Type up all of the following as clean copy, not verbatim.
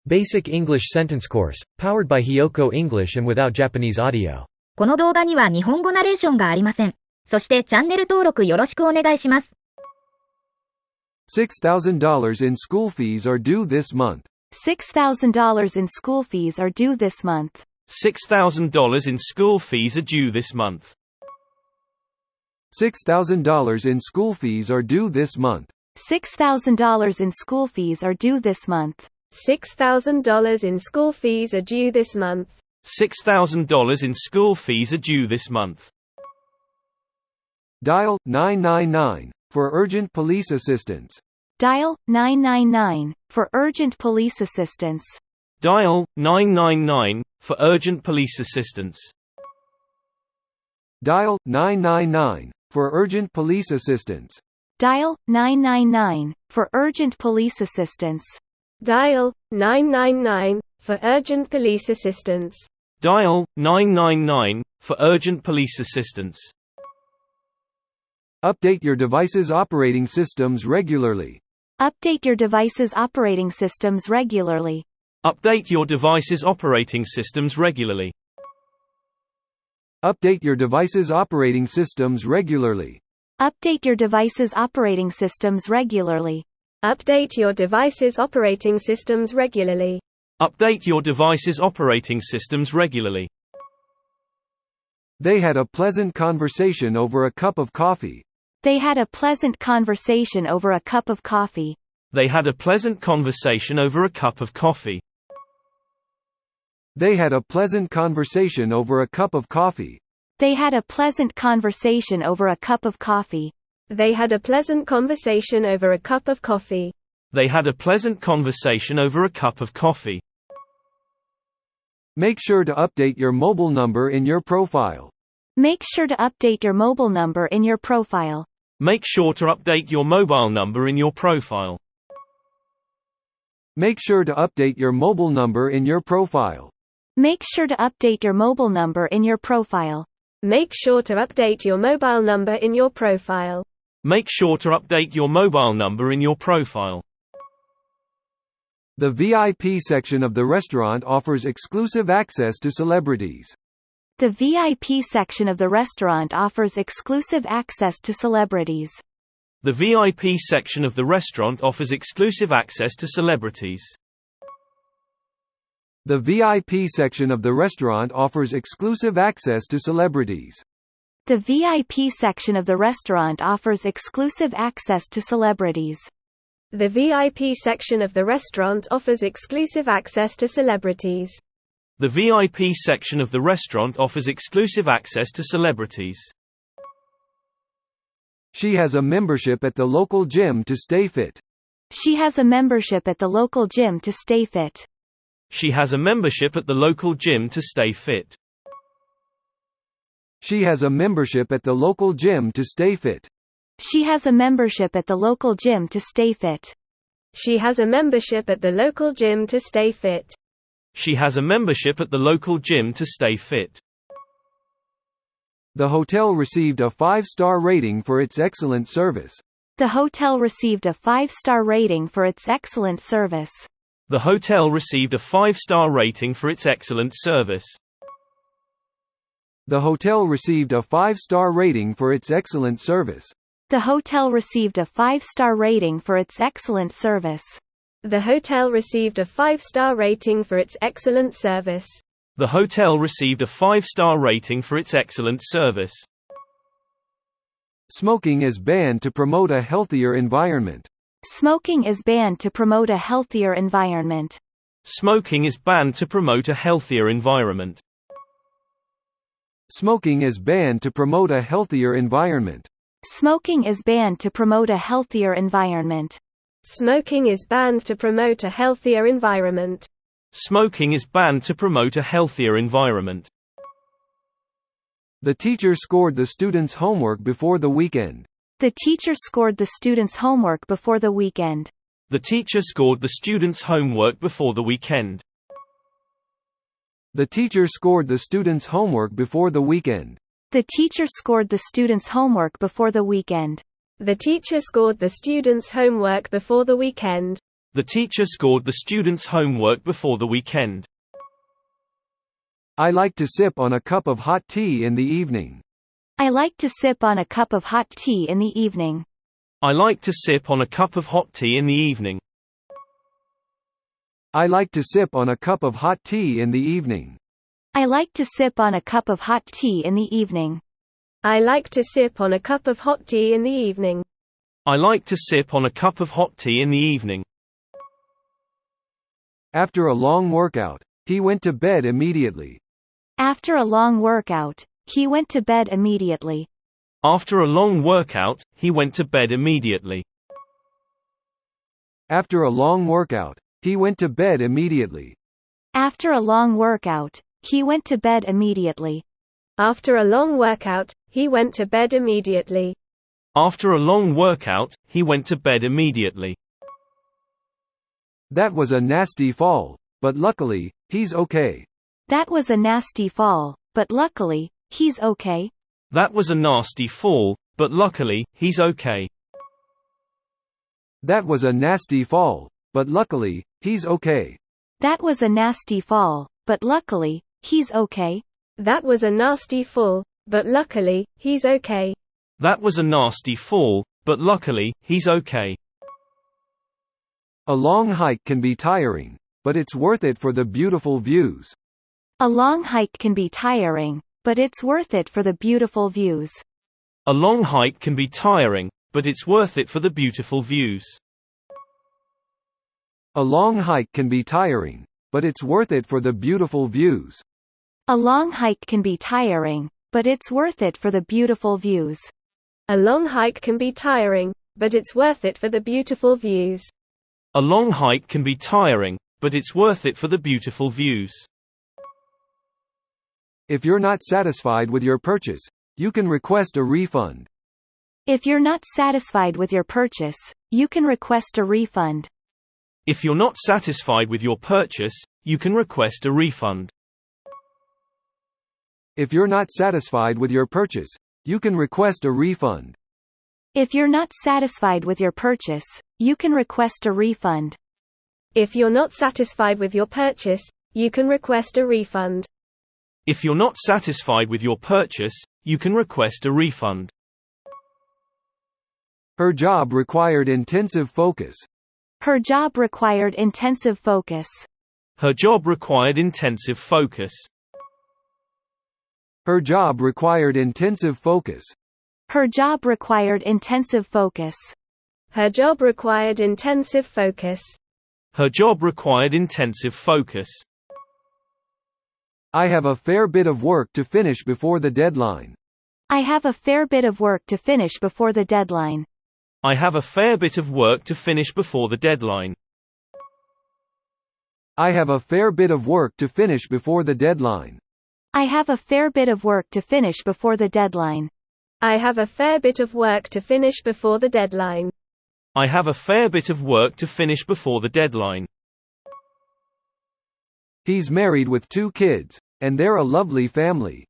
Basic English Sentence Course, powered by HIYOKO English and without Japanese audio. この動画には日本語ナレーションがありません。そしてチャンネル登録よろしくお願いします。$6,000 in school fees are due this month. $6,000 in school fees are due this month. $6,000 in school fees are due this month. $6,000 in school fees are due this month. $6,000 in school fees are due this month. $6,000 in school fees are due this month. $6,000 in school fees are due this month. Dial 999 for urgent police assistance. Dial 999 for urgent police assistance. Dial 999 for urgent police assistance. Dial 999 for urgent police assistance. Dial 999 for urgent police assistance. Dial 999 for urgent police assistance. Dial 999 for urgent police assistance. Update your device's operating systems regularly. Update your device's operating systems regularly. Update your device's operating systems regularly. Update your device's operating systems regularly. Update your device's operating systems regularly. Update your device's operating systems regularly. Update your device's operating systems regularly. They had a pleasant conversation over a cup of coffee. They had a pleasant conversation over a cup of coffee. They had a pleasant conversation over a cup of coffee. They had a pleasant conversation over a cup of coffee. They had a pleasant conversation over a cup of coffee. They had a pleasant conversation over a cup of coffee. They had a pleasant conversation over a cup of coffee. Make sure to update your mobile number in your profile. Make sure to update your mobile number in your profile. Make sure to update your mobile number in your profile. Make sure to update your mobile number in your profile. Make sure to update your mobile number in your profile. Make sure to update your mobile number in your profile. Make sure to update your mobile number in your profile. The VIP section of the restaurant offers exclusive access to celebrities. The VIP section of the restaurant offers exclusive access to celebrities. The VIP section of the restaurant offers exclusive access to celebrities. The VIP section of the restaurant offers exclusive access to celebrities. The VIP section of the restaurant offers exclusive access to celebrities. The VIP section of the restaurant offers exclusive access to celebrities. The VIP section of the restaurant offers exclusive access to celebrities. She has a membership at the local gym to stay fit. She has a membership at the local gym to stay fit. She has a membership at the local gym to stay fit. She has a membership at the local gym to stay fit. She has a membership at the local gym to stay fit. She has a membership at the local gym to stay fit. She has a membership at the local gym to stay fit. The hotel received a 5-star rating for its excellent service. The hotel received a 5-star rating for its excellent service. The hotel received a 5-star rating for its excellent service. The hotel received a 5-star rating for its excellent service. The hotel received a 5-star rating for its excellent service. The hotel received a 5-star rating for its excellent service. The hotel received a 5-star rating for its excellent service. Smoking is banned to promote a healthier environment. Smoking is banned to promote a healthier environment. Smoking is banned to promote a healthier environment. Smoking is banned to promote a healthier environment. Smoking is banned to promote a healthier environment. Smoking is banned to promote a healthier environment. Smoking is banned to promote a healthier environment. The teacher scored the students' homework before the weekend. The teacher scored the students' homework before the weekend. The teacher scored the students' homework before the weekend. The teacher scored the students' homework before the weekend. The teacher scored the students' homework before the weekend. The teacher scored the students' homework before the weekend. The teacher scored the students' homework before the weekend. I like to sip on a cup of hot tea in the evening. I like to sip on a cup of hot tea in the evening. I like to sip on a cup of hot tea in the evening. I like to sip on a cup of hot tea in the evening. I like to sip on a cup of hot tea in the evening. I like to sip on a cup of hot tea in the evening. I like to sip on a cup of hot tea in the evening. After a long workout, he went to bed immediately. After a long workout, he went to bed immediately. After a long workout, he went to bed immediately. After a long workout, he went to bed immediately. After a long workout, he went to bed immediately. After a long workout, he went to bed immediately. After a long workout, he went to bed immediately. That was a nasty fall, but luckily, he's okay. That was a nasty fall, but luckily, he's okay. That was a nasty fall, but luckily, he's okay. That was a nasty fall, but luckily, he's okay. That was a nasty fall, but luckily, he's okay. That was a nasty fall, but luckily, he's okay. That was a nasty fall, but luckily, he's okay. A long hike can be tiring, but it's worth it for the beautiful views. A long hike can be tiring, but it's worth it for the beautiful views. A long hike can be tiring, but it's worth it for the beautiful views. A long hike can be tiring, but it's worth it for the beautiful views. A long hike can be tiring, but it's worth it for the beautiful views. A long hike can be tiring, but it's worth it for the beautiful views. A long hike can be tiring, but it's worth it for the beautiful views. If you're not satisfied with your purchase, you can request a refund. If you're not satisfied with your purchase, you can request a refund. If you're not satisfied with your purchase, you can request a refund. If you're not satisfied with your purchase, you can request a refund. If you're not satisfied with your purchase, you can request a refund. If you're not satisfied with your purchase, you can request a refund. If you're not satisfied with your purchase, you can request a refund. Her job required intensive focus. Her job required intensive focus. Her job required intensive focus. Her job required intensive focus. Her job required intensive focus. Her job required intensive focus. Her job required intensive focus. I have a fair bit of work to finish before the deadline. I have a fair bit of work to finish before the deadline. I have a fair bit of work to finish before the deadline. I have a fair bit of work to finish before the deadline. I have a fair bit of work to finish before the deadline. I have a fair bit of work to finish before the deadline. I have a fair bit of work to finish before the deadline. He's married with 2 kids, and they're a lovely family.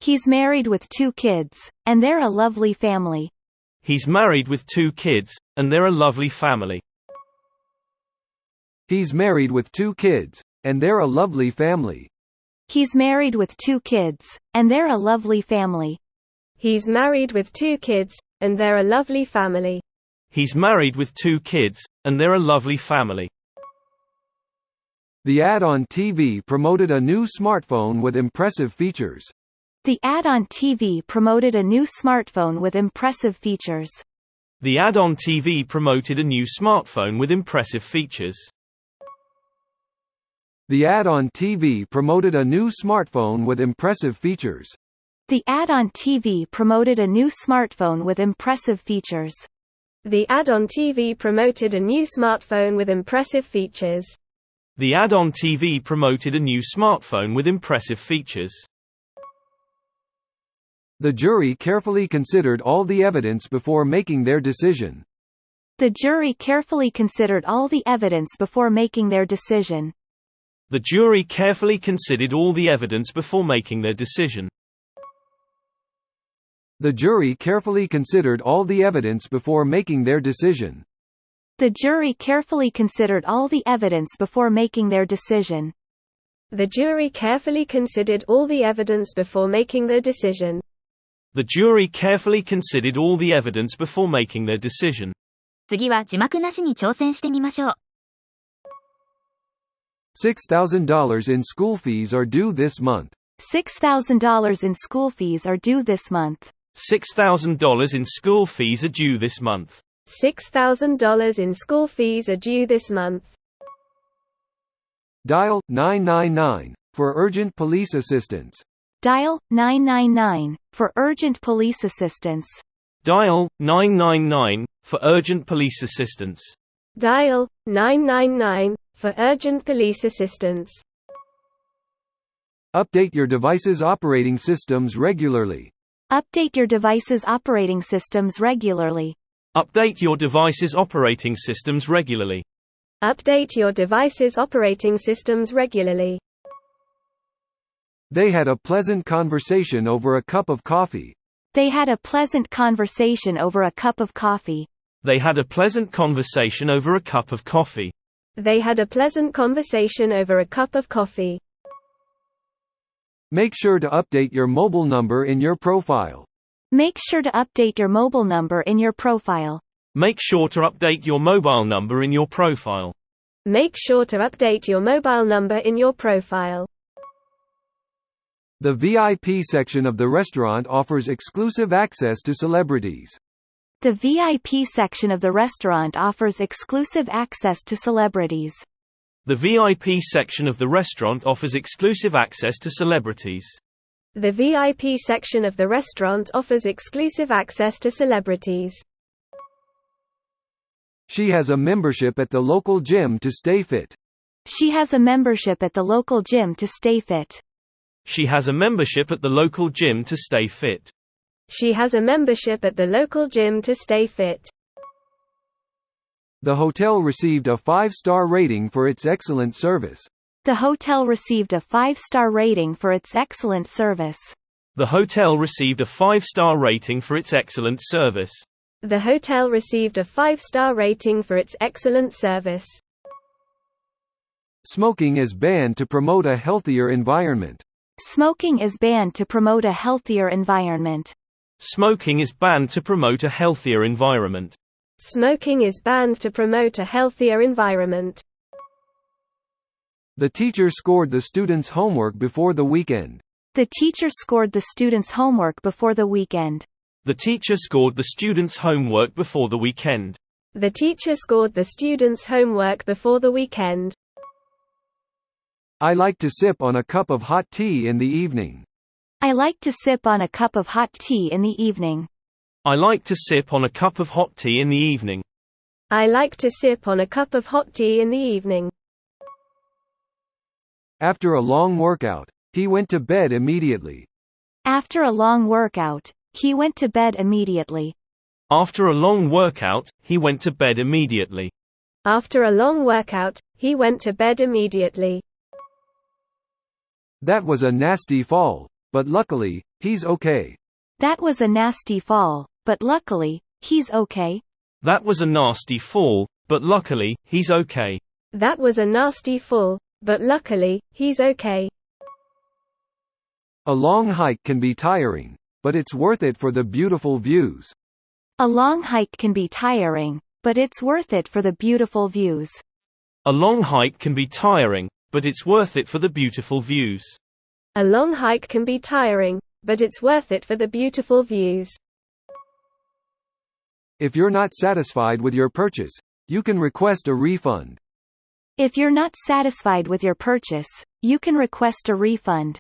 He's married with 2 kids, and they're a lovely family. He's married with 2 kids, and they're a lovely family. He's married with 2 kids, and they're a lovely family. He's married with 2 kids, and they're a lovely family. He's married with 2 kids, and they're a lovely family. He's married with 2 kids, and they're a lovely family. The ad on TV promoted a new smartphone with impressive features. The ad on TV promoted a new smartphone with impressive features. The ad on TV promoted a new smartphone with impressive features. The ad on TV promoted a new smartphone with impressive features. The ad on TV promoted a new smartphone with impressive features. The ad on TV promoted a new smartphone with impressive features. The ad on TV promoted a new smartphone with impressive features. The jury carefully considered all the evidence before making their decision. The jury carefully considered all the evidence before making their decision. The jury carefully considered all the evidence before making their decision. The jury carefully considered all the evidence before making their decision. The jury carefully considered all the evidence before making their decision. The jury carefully considered all the evidence before making their decision. The jury carefully considered all the evidence before making their decision. 次は字幕なしに挑戦してみましょう。$6,000 in school fees are due this month. $6,000 in school fees are due this month. $6,000 in school fees are due this month. $6,000 in school fees are due this month. Dial 999 for urgent police assistance. Dial 999 for urgent police assistance. Dial 999 for urgent police assistance. Dial 999 for urgent police assistance. Update your device's operating systems regularly. Update your device's operating systems regularly. Update your device's operating systems regularly. Update your device's operating systems regularly. They had a pleasant conversation over a cup of coffee. They had a pleasant conversation over a cup of coffee. They had a pleasant conversation over a cup of coffee. They had a pleasant conversation over a cup of coffee. Make sure to update your mobile number in your profile. Make sure to update your mobile number in your profile. Make sure to update your mobile number in your profile. Make sure to update your mobile number in your profile. The VIP section of the restaurant offers exclusive access to celebrities. The VIP section of the restaurant offers exclusive access to celebrities. The VIP section of the restaurant offers exclusive access to celebrities. The VIP section of the restaurant offers exclusive access to celebrities. She has a membership at the local gym to stay fit. She has a membership at the local gym to stay fit. She has a membership at the local gym to stay fit. She has a membership at the local gym to stay fit. The hotel received a 5-star rating for its excellent service. The hotel received a 5-star rating for its excellent service. The hotel received a 5-star rating for its excellent service. The hotel received a 5-star rating for its excellent service. Smoking is banned to promote a healthier environment. Smoking is banned to promote a healthier environment. Smoking is banned to promote a healthier environment. Smoking is banned to promote a healthier environment. The teacher scored the students' homework before the weekend. The teacher scored the students' homework before the weekend. The teacher scored the students' homework before the weekend. The teacher scored the students' homework before the weekend. I like to sip on a cup of hot tea in the evening. I like to sip on a cup of hot tea in the evening. I like to sip on a cup of hot tea in the evening. I like to sip on a cup of hot tea in the evening. After a long workout, he went to bed immediately. After a long workout, he went to bed immediately. After a long workout, he went to bed immediately. After a long workout, he went to bed immediately. That was a nasty fall, but luckily, he's okay. That was a nasty fall, but luckily, he's okay. That was a nasty fall, but luckily, he's okay. That was a nasty fall, but luckily, he's okay. A long hike can be tiring, but it's worth it for the beautiful views. A long hike can be tiring, but it's worth it for the beautiful views. A long hike can be tiring, but it's worth it for the beautiful views. A long hike can be tiring, but it's worth it for the beautiful views. If you're not satisfied with your purchase, you can request a refund. If you're not satisfied with your purchase, you can request a refund.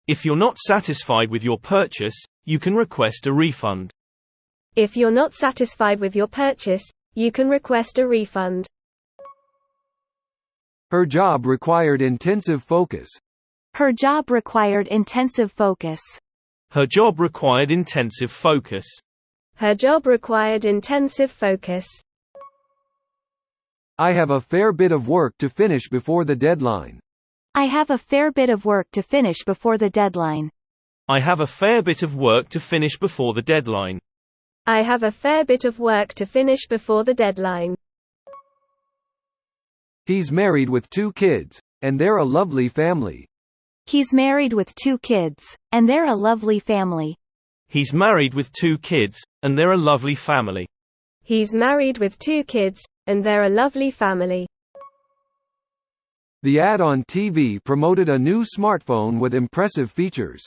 If you're not satisfied with your purchase, you can request a refund. If you're not satisfied with your purchase, you can request a refund. Her job required intensive focus. Her job required intensive focus. Her job required intensive focus. Her job required intensive focus. I have a fair bit of work to finish before the deadline. I have a fair bit of work to finish before the deadline. I have a fair bit of work to finish before the deadline. I have a fair bit of work to finish before the deadline. He's married with 2 kids, and they're a lovely family. He's married with 2 kids, and they're a lovely family. He's married with 2 kids, and they're a lovely family. He's married with 2 kids, and they're a lovely family. The ad on TV promoted a new smartphone with impressive features.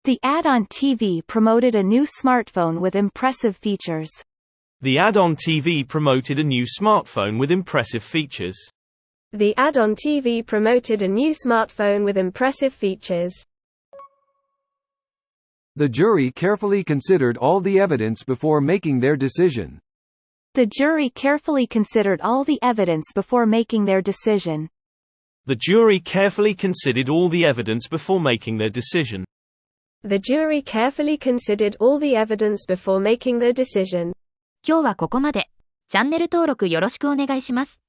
The ad on TV promoted a new smartphone with impressive features. The ad on TV promoted a new smartphone with impressive features. The ad on TV promoted a new smartphone with impressive features. The jury carefully considered all the evidence before making their decision. The jury carefully considered all the evidence before making their decision. The jury carefully considered all the evidence before making their decision. The jury carefully considered all the evidence before making their decision. 今日はここまで。チャンネル登録よろしくお願いします。